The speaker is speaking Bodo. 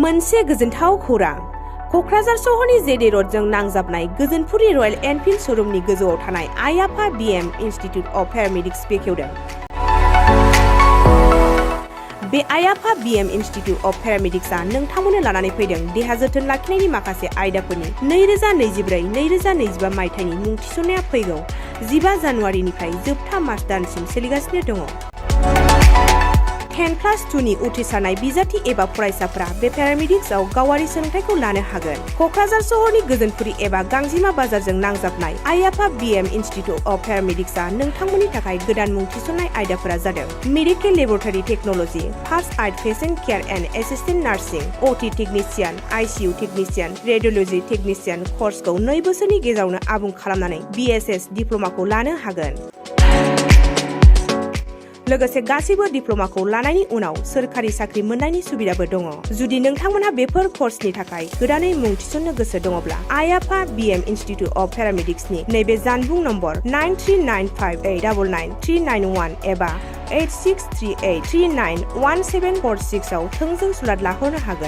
मोनसे गोजोनथाव खौरां कक्राझार सहरनि जेडे रडजों नांजाबनाय गोजोनपुरी रयेल एनफिल्ड शोरूमनि गोजौआव थानाय आइ आफा बीएम इन्स्टिट्यूट अफ पैरामेडिक्स बेखेवदों। बे आइ आफा बीएम इन्स्टिट्यूट अफ पैरामेडिक्सआ नोंथांमोननो लानानै फैदों देहा जोथोन लाखिनायनि माखासे आयदाफोरनि 2024-2025 मायथाइनि मुं थिसननाया फैगौ 15 जानुवारिनिफ्राय जोबथा मार्च दानसिम सोलिगासिनो दङ। 10+2 नि उथ्रिसारनाय बिजाथि एबा फरायसाफोरा बे पैरामेडिक्सआव गावारि सोलोंथाइखौ लानो हागोन। कक्राझार सहरनि गोजोनपुरी एबा गांजिमा बाजारजों नांजाबनाय आइ आफा बीएम इन्स्टिट्यूट अफ पैरामेडिक्सआ नोंथांमोननि थाखाय गोदान मुं थिसननाय आयदाफोरा जादों medical laboratory technology, first aid patient care and assistant nursing, OT technician, ICU technician, radiology technician कर्सखौ 2 बोसोरनि गेजेरावनो आबुं खालामनानै बीएसएस डिप्लोमाखौ लानो हागोन। लोगोसे गासैबो डिप्लोमाखौ लानायनि उनाव सोरखारि साख्रि मोननायनि सुबिदाबो दङ। जुदि नोंथांमोनहा बेफोर कर्सनि थाखाय गोदानै मुं थिसननो गोसो दङब्ला आइ आफा बीएम इन्स्टिट्यूट अफ पैरामेडिक्सनि नैबे जानबुं नम्बर 9395899391 एबा 8638391746 आव थोंजों सुलाद लाहरनो हागोन।